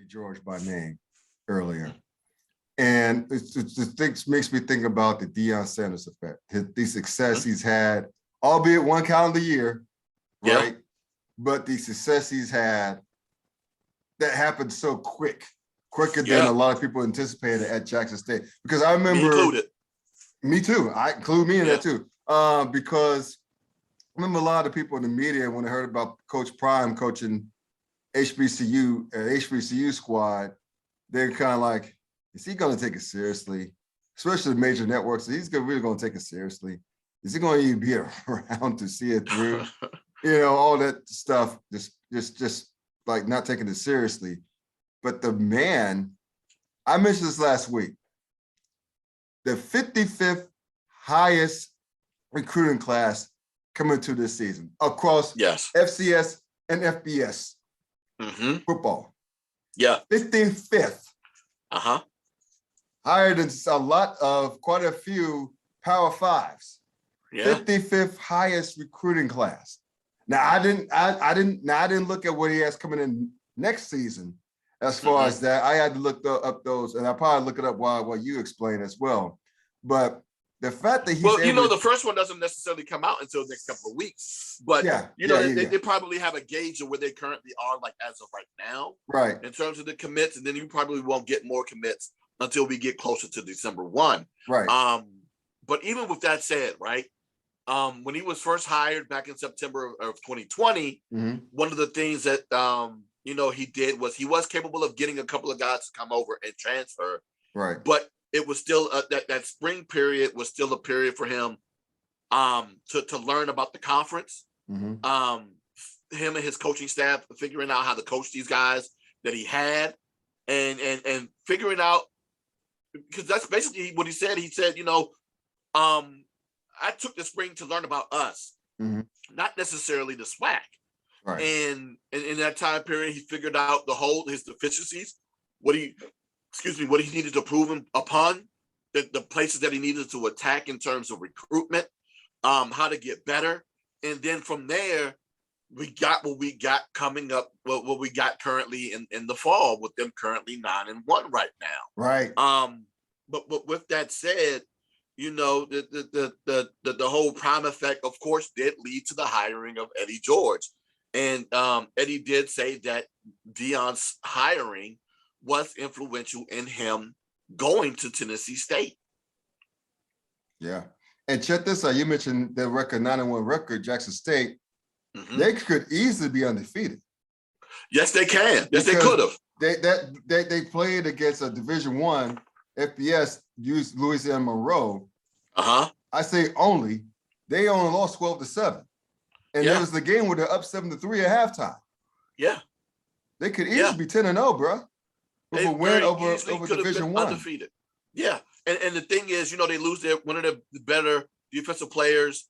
Eddie George by name earlier. And it makes me think about the Deion Sanders effect, the success he's had, albeit one calendar year, right? Yeah. But the success he's had that happened so quicker than a lot of people anticipated at Jackson State. Because I remember, me too. I include me in that too. Because I remember a lot of people in the media when they heard about Coach Prime coaching HBCU squad, they're kind of like, is he going to take it seriously? Especially the major networks. He's really going to take it seriously. Is he going to even be around to see it through? All that stuff, just like not taking it seriously. But the man, I mentioned this last week, the 55th highest recruiting class coming to this season across FCS and FBS football. Yeah. 55th. Higher than quite a few Power Fives. Yeah. 55th highest recruiting class. Now I didn't look at what he has coming in next season. As far as that, I had to look up those, and I'll probably look it up while you explain as well. But the fact that he's the first one doesn't necessarily come out until the next couple of weeks. But they probably have a gauge of where they currently are, like as of right now, right? In terms of the commits, and then you probably won't get more commits until we get closer to December 1. Right. But even with that said, right, when he was first hired back in September of 2020, one of the things that he did was he was capable of getting a couple of guys to come over and transfer. Right. But it was still that spring period was still a period for him to learn about the conference. Him and his coaching staff figuring out how to coach these guys that he had, and figuring out, because that's basically what he said. He said, I took the spring to learn about us, not necessarily the SWAC. Right. And in that time period, he figured out his deficiencies, what he needed to prove upon, the places that he needed to attack in terms of recruitment, how to get better. And then from there, we got what we got coming up, what we got currently in the fall, with them currently 9-1 right now. Right. But with that said, the whole prime effect, of course, did lead to the hiring of Eddie George. And Eddie did say that Deion's hiring was influential in him going to Tennessee State. Yeah. And check this out. You mentioned the record, 9-1 record, Jackson State. They could easily be undefeated. Yes, they can. Yes, they could have. They played against a Division I FBS, used Louisiana Monroe. I say only. They only lost 12-7. And there was the game where they're up 7-3 at halftime. Yeah. They could easily be 10-0, bro. With a win over Division I. Undefeated. Yeah. And the thing is, they lose one of the better defensive players.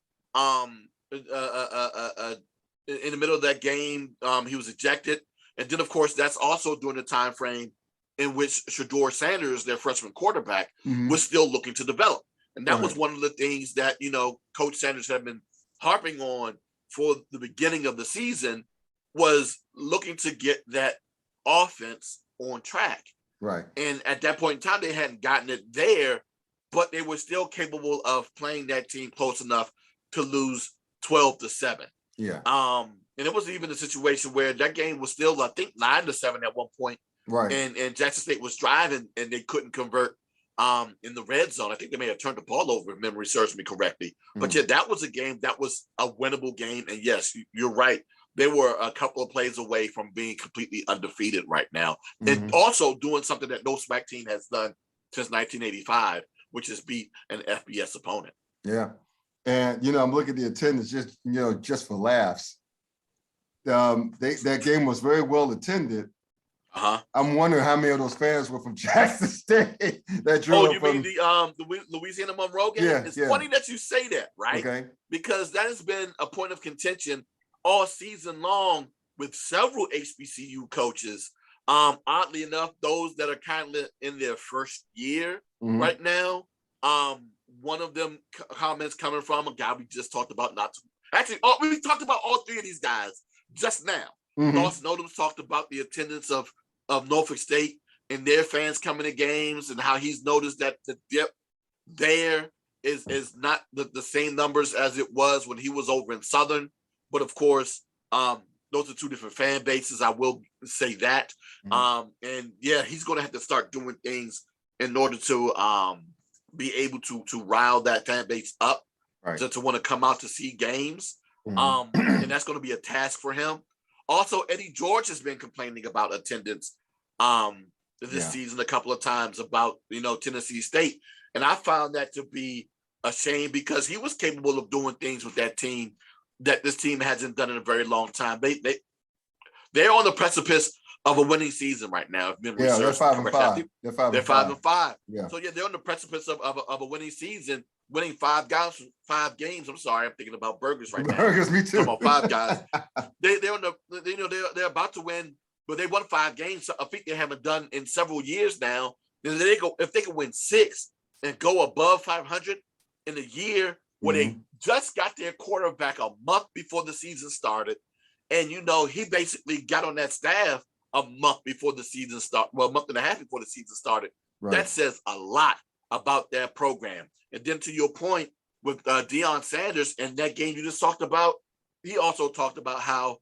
In the middle of that game, he was ejected. And then, of course, that's also during the time frame in which Deion Sanders, their freshman quarterback, was still looking to develop. And that was one of the things that, Coach Sanders had been harping on for the beginning of the season, was looking to get that offense on track. Right. And at that point in time, they hadn't gotten it there, but they were still capable of playing that team close enough to lose 12-7. Yeah. And it was even a situation where that game was still, I think, 9-7 at one point. Right. And Jackson State was driving and they couldn't convert in the red zone. I think they may have turned the ball over, if memory serves me correctly. But that was a game that was a winnable game. And yes, you're right. They were a couple of plays away from being completely undefeated right now. And also doing something that no SWAC team has done since 1985, which is beat an FBS opponent. Yeah. And, I'm looking at the attendance just for laughs. That game was very well attended. I'm wondering how many of those fans were from Jackson State that drove. Oh, you mean the Louisiana Monroe game? Yeah, it's funny that you say that, right? Okay. Because that has been a point of contention all season long with several HBCU coaches. Oddly enough, those that are kind of in their first year right now. One of them comments coming from a guy we just talked about. We talked about all three of these guys just now. Dawson Odom's talked about the attendance of of Norfolk State and their fans coming to games, and how he's noticed that the dip there is not the same numbers as it was when he was over in Southern. But of course, those are two different fan bases. I will say that. And yeah, he's going to have to start doing things in order to be able to rile that fan base up, Right. to want to come out to see games. And that's going to be a task for him. Also, Eddie George has been complaining about attendance this season a couple of times about, Tennessee State. And I found that to be a shame, because he was capable of doing things with that team that this team hasn't done in a very long time. They're on the precipice of a winning season right now. If memory serves they're 5-5. They're 5-5. Yeah. So yeah, they're on the precipice of a winning season, winning 5 games. I'm sorry, I'm thinking about burgers right now. Burgers, me too. Come on, 5 guys. They're on the, they're about to win, but they won 5 games. So I think they haven't done in several years now. Then if they can win 6 and go above 500 in a year where they just got their quarterback a month before the season started, and he basically got on that staff a month before the season started. Well, a month and a half before the season started. Right. That says a lot about their program. And then to your point with Deion Sanders and that game you just talked about, he also talked about how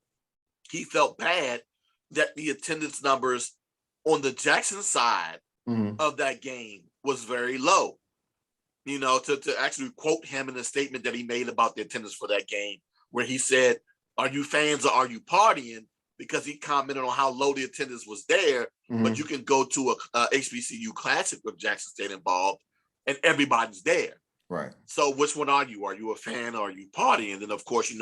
he felt bad that the attendance numbers on the Jackson side of that game was very low. To actually quote him in a statement that he made about the attendance for that game, where he said, "Are you fans or are you partying?" Because he commented on how low the attendance was there, but you can go to a HBCU Classic with Jackson State involved, and everybody's there. Right. So which one are you? Are you a fan or are you partying? And then, of course,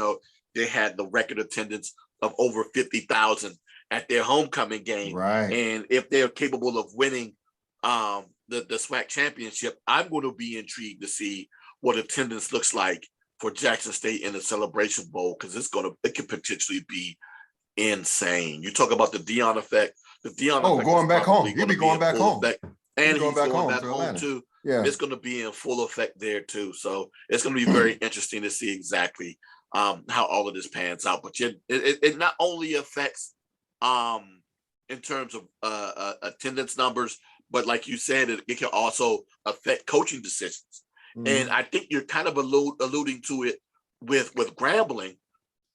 they had the record attendance of over 50,000 at their homecoming game. Right. And if they're capable of winning the SWAC championship, I'm going to be intrigued to see what attendance looks like for Jackson State in the Celebration Bowl, because it could potentially be insane. You talk about the Deion effect. The Deion effect going back home. He'll be going back home. And he's going back home too. Yeah. It's going to be in full effect there too. So it's going to be very interesting to see exactly how all of this pans out. But it not only affects in terms of attendance numbers, but like you said, it can also affect coaching decisions. And I think you're kind of alluding to it with Grambling.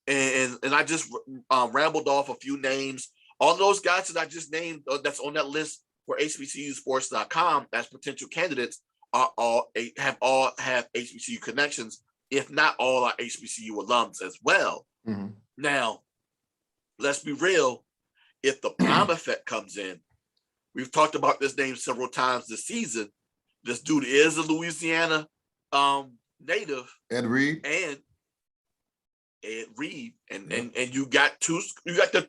And I just rambled off a few names. All those guys that I just named that's on that list for HBCUsports.com as potential candidates have HBCU connections, if not all are HBCU alums as well. Now, let's be real. If the prime effect comes in, we've talked about this name several times this season. This dude is a Louisiana native. Ed Reed. And you got the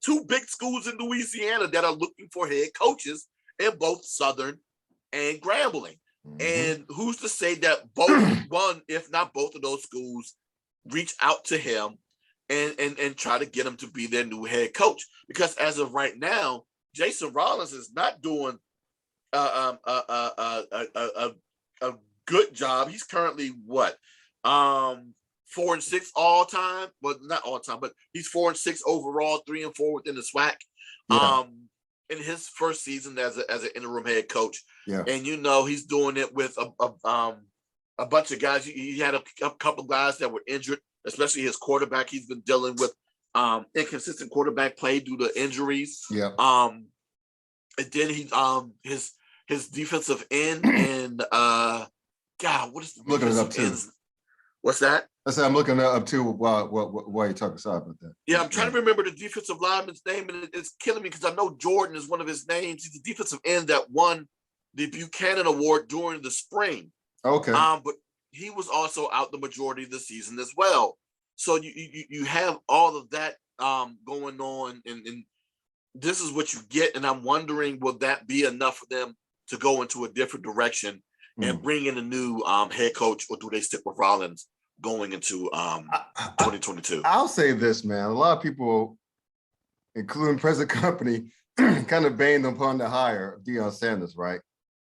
two big schools in Louisiana that are looking for head coaches in both Southern and Grambling. And who's to say that both one, if not both of those schools, reach out to him and try to get him to be their new head coach? Because as of right now, Jason Rollins is not doing a good job. He's currently 4-6 all time. Well, not all time, but he's 4-6 overall, 3-4 within the SWAC. Yeah. In his first season as an interim head coach. Yeah. And he's doing it with a bunch of guys. He had a couple guys that were injured, especially his quarterback. He's been dealing with inconsistent quarterback play due to injuries. Yeah. And then he his defensive end and what is the looking it up too? What's that? I said I'm looking it up too while you're talking. Sorry about that. Yeah, I'm trying to remember the defensive lineman's name, and it's killing me because I know Jordan is one of his names. He's the defensive end that won the Buchanan Award during the spring. Okay. But he was also out the majority of the season as well. So you have all of that going on, and this is what you get. And I'm wondering, will that be enough for them to go into a different direction and bring in a new head coach, or do they stick with Rollins going into 2022? I'll say this, man. A lot of people, including present company, kind of banged upon the hire of Deion Sanders, right?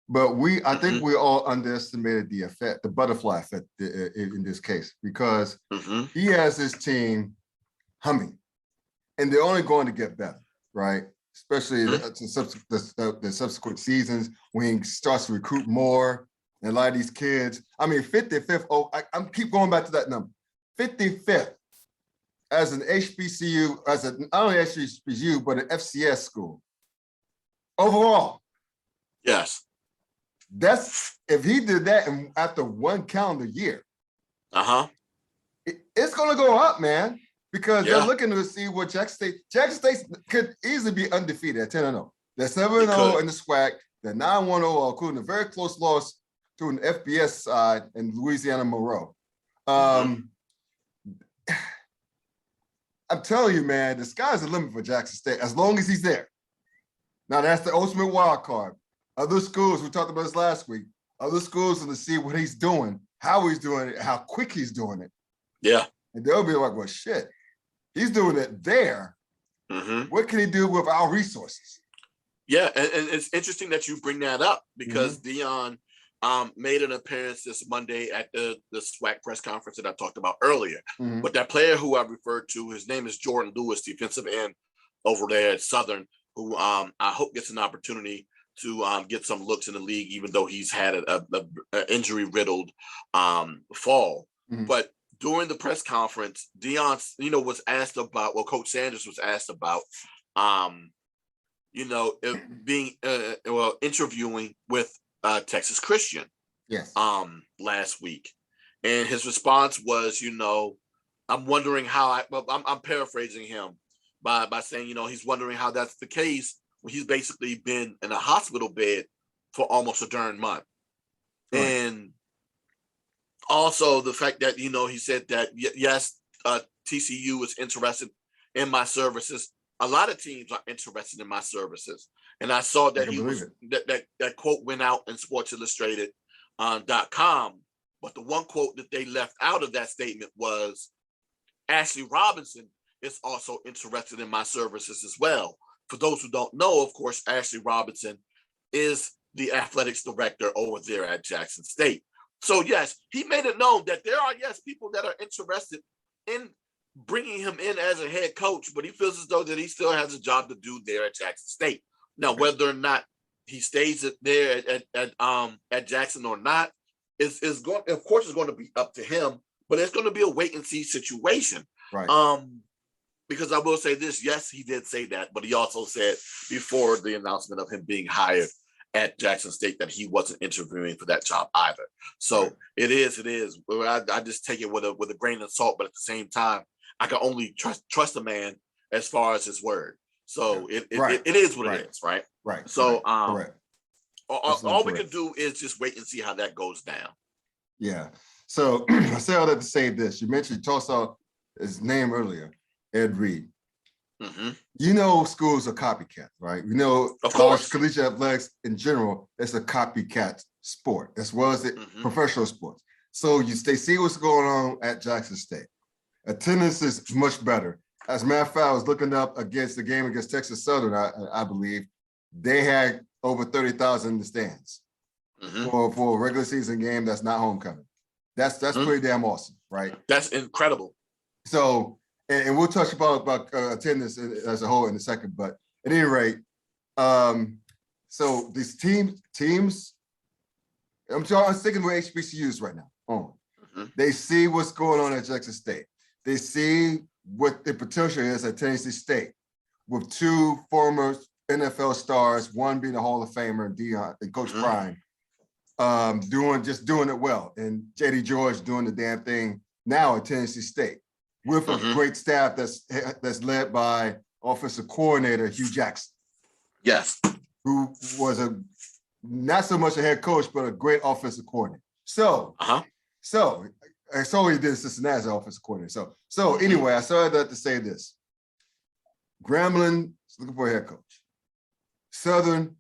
But I think we all underestimated the effect, the butterfly effect in this case, because he has his team humming, and they're only going to get better, right? especially the subsequent seasons when he starts to recruit more. And a lot of these kids, I mean, 55th, I'm keep going back to that number. 55th as an HBCU, not only HBCU, but an FCS school. Overall. Yes. That's, if he did that after one calendar year, it's going to go up, man, because they're looking to see what Jackson State could easily be undefeated at 10-0. They're 7-0 in the SWAC. They're 9-1-0, including a very close loss to an FBS side in Louisiana Monroe. I'm telling you, man, the sky's the limit for Jackson State as long as he's there. Now, that's the ultimate wild card. Other schools, we talked about this last week, other schools are to see what he's doing, how he's doing it, how quick he's doing it. Yeah. And they'll be like, well, shit, he's doing it there. What can he do with our resources? Yeah, and it's interesting that you bring that up because Deion made an appearance this Monday at the SWAC press conference that I talked about earlier. But that player who I referred to, his name is Jordan Lewis, defensive end over there at Southern, who I hope gets an opportunity to get some looks in the league, even though he's had a injury-riddled fall. But during the press conference, Deion, was asked about, Coach Sanders was asked about, interviewing with Texas Christian last week. And his response was, I'm wondering how I'm paraphrasing him by saying, he's wondering how that's the case when he's basically been in a hospital bed for almost a darn month. And also the fact that, he said that, yes, TCU is interested in my services. A lot of teams are interested in my services. And I saw that that quote went out in Sports Illustrated .com. But the one quote that they left out of that statement was, Ashley Robinson is also interested in my services as well. For those who don't know, of course, Ashley Robinson is the athletics director over there at Jackson State. So, yes, he made it known that there are, people that are interested in bringing him in as a head coach, but he feels as though that he still has a job to do there at Jackson State. Now, whether or not he stays there at Jackson or not is going, of course, it's going to be up to him, but it's going to be a wait and see situation. Right. Because I will say this, yes, he did say that, but he also said before the announcement of him being hired at Jackson State that he wasn't interviewing for that job either. So it is. I just take it with a grain of salt, but at the same time, I can only trust a man as far as his word. So it is what it is, right? Right. So all we can do is just wait and see how that goes down. Yeah. So I say all that to say this. You mentioned, you tossed out his name earlier, Ed Reed. Schools are copycats, right? College collegiate athletics in general, it's a copycat sport as well as professional sports. So they see what's going on at Jackson State. Attendance is much better. As a matter of fact, I was looking up against the game against Texas Southern, I believe. They had over 30,000 in the stands for a regular season game that's not homecoming. That's pretty damn awesome, right? That's incredible. So, and we'll touch about attendance as a whole in a second, but at any rate, so these teams, I'm sticking with HBCUs right now. They see what's going on at Jackson State. They see what the potential is at Tennessee State with two former NFL stars, one being a Hall of Famer, Deion and Coach Prime, doing it well, and JD George doing the damn thing now at Tennessee State with a great staff that's led by offensive coordinator Hugh Jackson. Yes, who was not so much a head coach, but a great offensive coordinator. So he did Cincinnati as an offensive coordinator. So anyway, I started that to say this. Grambling is looking for a head coach. Southern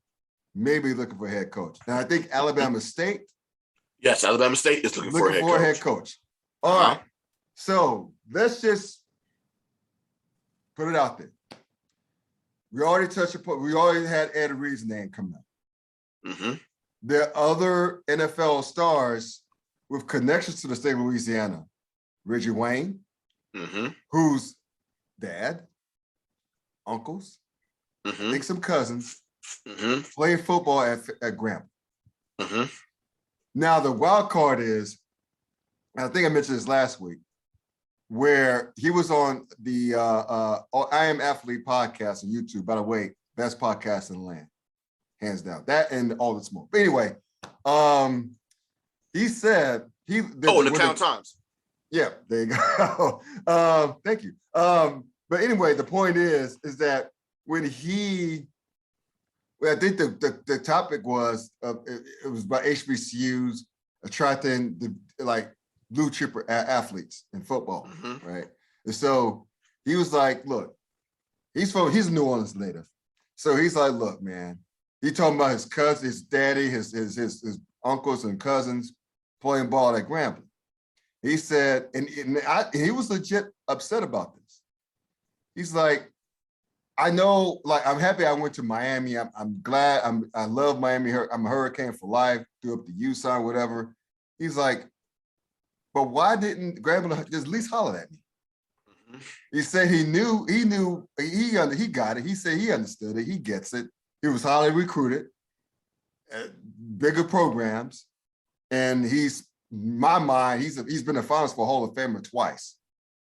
maybe looking for a head coach. Now I think Alabama State. Yes, Alabama State is looking for a head coach. All right. So let's just put it out there. We already had Ed Reed's name come out. There are other NFL stars with connections to the state of Louisiana. Reggie Wayne, whose dad, uncles, Mm-hmm. I think some cousins, Mm-hmm. played football at Grambling. Mm-hmm. Now, the wild card is, I think I mentioned this last week, where he was on the I Am Athlete podcast on YouTube. By the way, best podcast in the land, hands down. That and all the smoke. But anyway, he said in the Count Times. Yeah, there you go. Thank you. But anyway, the point is that when I think the topic was it was about HBCUs attracting the blue chipper athletes in football, Mm-hmm. right? And so he was like, look, he's a New Orleans native. So he's like, look, man, he talking about his cousin, his daddy, his uncles and cousins playing ball at Grambling. He said, and he was legit upset about this. He's like, I know, I'm happy I went to Miami. I'm glad. I love Miami. I'm a Hurricane for life. Threw up the U sign, whatever. He's like, but why didn't Grambling just at least holler at me? Mm-hmm. He said he got it. He said he understood it. He gets it. He was highly recruited, bigger programs, and in my mind, he's been a finalist for Hall of Famer twice.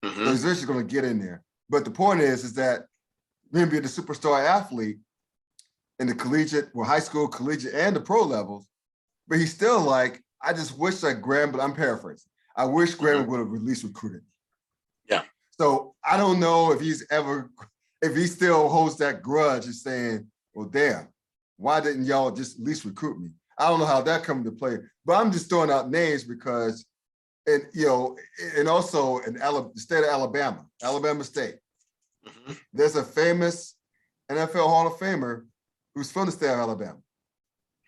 Mm-hmm. So he's eventually going to get in there. But the point is that him being the superstar athlete in the collegiate, high school, collegiate, and the pro levels, but he's still like, I just wish that Grambling, I'm paraphrasing, I wish Grambling would have at least recruited me. Yeah. So I don't know if he still holds that grudge and saying, well, damn, why didn't y'all just at least recruit me? I don't know how that come into play, but I'm just throwing out names because, and also in the state of Alabama State, mm-hmm. There's a famous NFL Hall of Famer who's from the state of Alabama,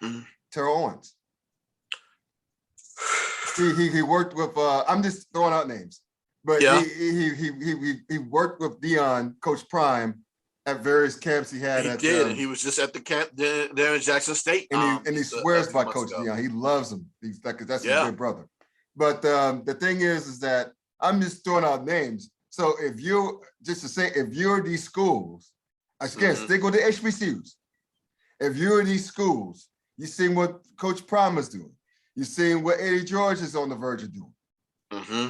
mm-hmm. Terrell Owens. He worked with. I'm just throwing out names, but yeah. he worked with Deion, Coach Prime, at various camps he had. He did. He was just at the camp there in Jackson State, and he swears by Coach Deion. He loves him. That's his big brother. But the thing is that I'm just throwing out names. So if you're these schools, again, mm-hmm. stick with the HBCUs. If you're these schools, you seen what Coach Prime is doing. You seen what Eddie George is on the verge of doing. Mm-hmm.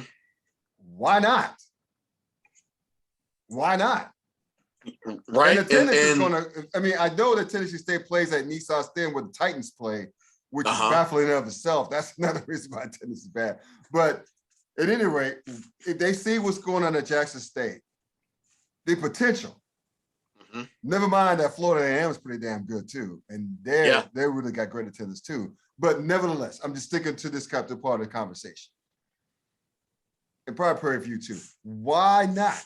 Why not? Why not? Right. And the tennis is going to, I know that Tennessee State plays at Nissan Stadium where the Titans play, which is baffling in and of itself. That's another reason why tennis is bad. But at any rate, if they see what's going on at Jackson State, the potential. Mm-hmm. Never mind that Florida A&M is pretty damn good too. And they really got great attendance too. But nevertheless, I'm just sticking to this part of the conversation. And probably Prairie View too. Why not?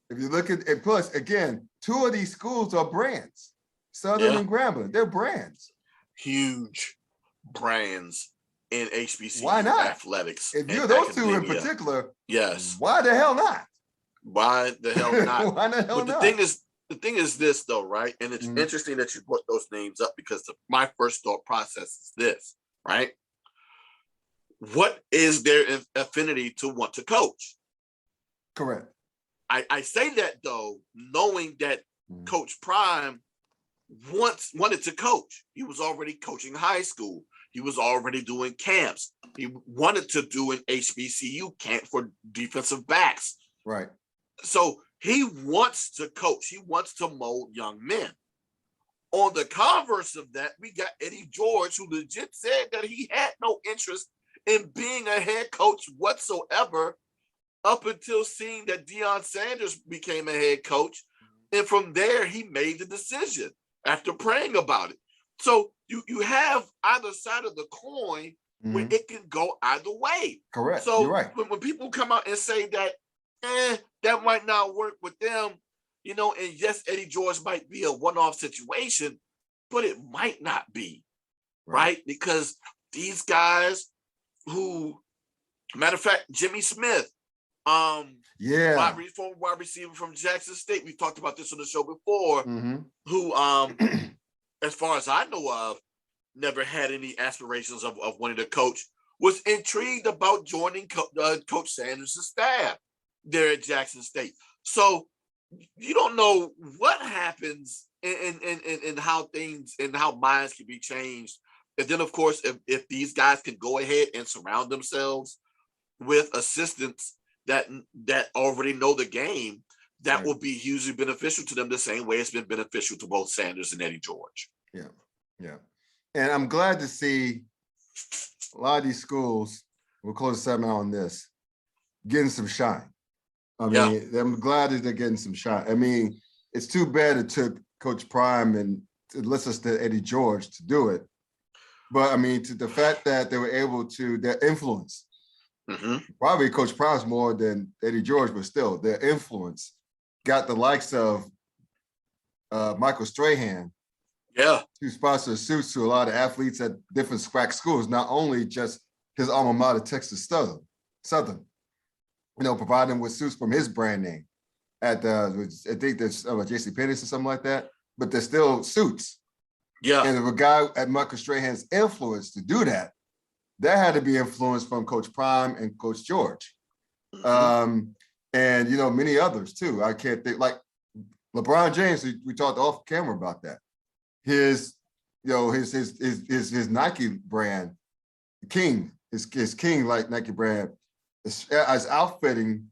If you look at, and plus, again, two of these schools are brands. Southern and Grambling, they're brands. Huge brands in HBCU why not? Athletics. If you're those two in particular, yes. Why the hell not? Why the hell not? Why the hell but not? The thing is this though, right? And it's interesting that you put those names up because my first thought process is this, right? What is their affinity to want to coach? Correct. I say that though, knowing that Coach Prime wanted to coach. He was already coaching high school. He was already doing camps. He wanted to do an HBCU camp for defensive backs. Right. So he wants to coach. He wants to mold young men. On the converse of that, we got Eddie George, who legit said that he had no interest in being a head coach whatsoever up until seeing that Deion Sanders became a head coach. And from there, he made the decision after praying about it. So you have either side of the coin where it can go either way. Correct. So you're right. when people come out and say that, that might not work with them, and yes, Eddie George might be a one-off situation, but it might not be, right? Because these guys who, matter of fact, Jimmy Smith, wide receiver from Jackson State. We've talked about this on the show before, who, as far as I know of, never had any aspirations of wanting to coach, was intrigued about joining Coach Sanders' staff there at Jackson State. So you don't know what happens and how things and how minds can be changed. And then, of course, if these guys can go ahead and surround themselves with assistants that already know the game, that Right. will be hugely beneficial to them the same way it's been beneficial to both Sanders and Eddie George. Yeah. Yeah. And I'm glad to see a lot of these schools, we'll close the segment on this, getting some shine. I mean, I'm glad that they're getting some shine. I mean, it's too bad it took Coach Prime and it lets us to Eddie George to do it. But I mean, to the fact that they were able to, their influence, probably Coach Prime's more than Eddie George, but still their influence got the likes of Michael Strahan to sponsor suits to a lot of athletes at different SWAC schools, not only just his alma mater, Texas Southern, you know, providing them with suits from his brand name at I think there's JCPenney or something like that, but they're still suits. Yeah. And if a guy at Michael Strahan's influence to do that, that had to be influenced from Coach Prime and Coach George. And, you know, many others too. I can't think, like LeBron James, we talked off camera about that. His, you know, his Nike brand, King, his King like Nike brand, is outfitting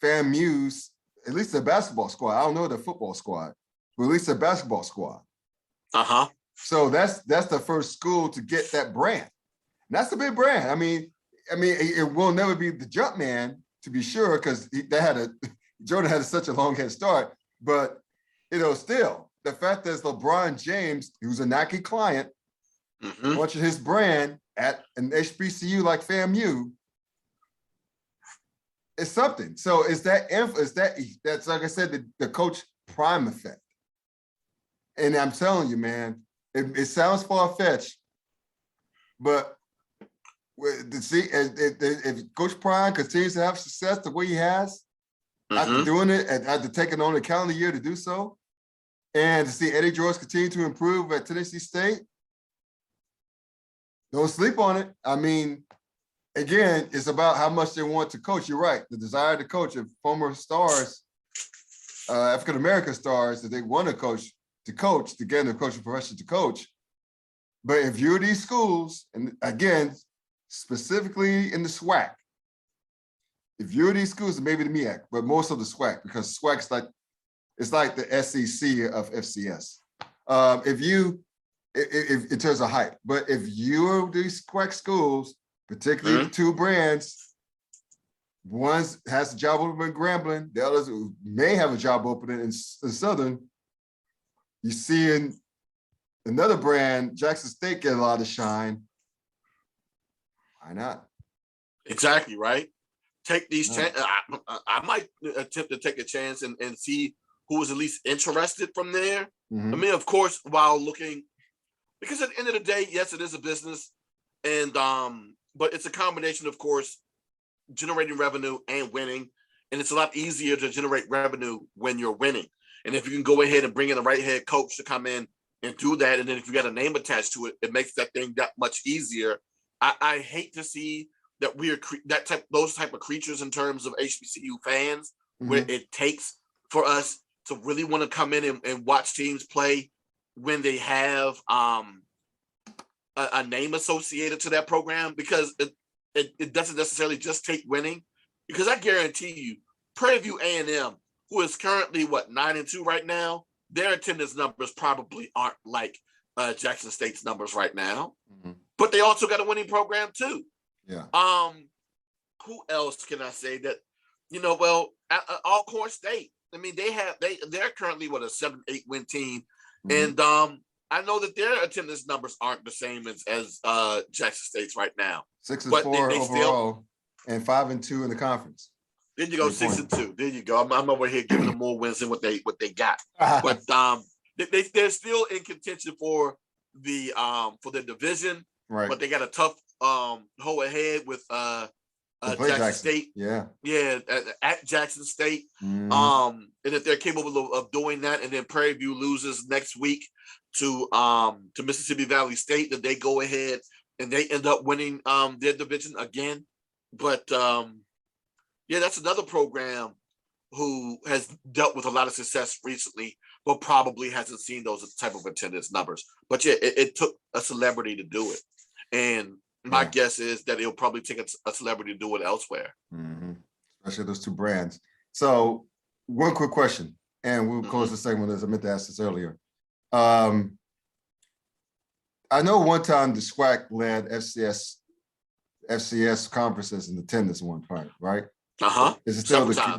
FAMU's, at least the basketball squad. I don't know the football squad, but at least the basketball squad. So that's the first school to get that brand. And that's a big brand. I mean, it will never be the Jumpman, to be sure, because Jordan had such a long head start. But you know, still, the fact that LeBron James, who's a Nike client, launching his brand at an HBCU like FAMU, is something. So that's like I said, the Coach Prime effect. And I'm telling you, man, it sounds far-fetched, but to see if Coach Prime continues to have success the way he has, after doing it and after taking on a calendar year to do so, and to see Eddie George continue to improve at Tennessee State, don't sleep on it. I mean, again, it's about how much they want to coach. You're right. The desire to coach of former stars, African-American stars that they want to coach, to get the coaching profession to coach. But if you're these schools, and again, specifically in the SWAC, if you're these schools, maybe the MEAC, but more so the SWAC, because SWAC's it's like the SEC of FCS. If in terms of hype, but if you're these SWAC schools, particularly the two brands, one has a job opening in Grambling, the others may have a job opening in Southern. You see in another brand, Jackson State, get a lot of shine. Why not? Exactly, right? Take these chances. I might attempt to take a chance and see who was at least interested from there. I mean, of course, while looking, because at the end of the day, yes, it is a business, and but it's a combination, of course, generating revenue and winning, and it's a lot easier to generate revenue when you're winning. And if you can go ahead and bring in the right head coach to come in and do that, and then if you got a name attached to it, it makes that thing that much easier. I hate to see that those type of creatures in terms of HBCU fans, where it takes for us to really want to come in and watch teams play when they have a name associated to that program, because it doesn't necessarily just take winning. Because I guarantee you, Prairie View A&M, who is currently 9-2 right now, their attendance numbers probably aren't like Jackson State's numbers right now, but they also got a winning program too. Yeah. Who else can I say that? You know, well, Alcorn State. I mean, they're currently a 7-8 win team, and I know that their attendance numbers aren't the same as Jackson State's right now. 6-4 overall, and 5-2 in the conference. There you go, 6-2. There you go. I'm over here giving them more wins than what they got. But they're still in contention for the division. Right. But they got a tough hole ahead with Jackson State. Yeah, at Jackson State. And if they're capable of doing that, and then Prairie View loses next week to Mississippi Valley State, that they go ahead and they end up winning their division again. But yeah, that's another program who has dealt with a lot of success recently but probably hasn't seen those type of attendance numbers. But yeah, it took a celebrity to do it. And my guess is that it'll probably take a celebrity to do it elsewhere. Mm-hmm. Especially those two brands. So one quick question, and we'll close the segment as I meant to ask this earlier. I know one time the SWAC led FCS conferences in attendance one part, right? Uh-huh. Is it still Several times.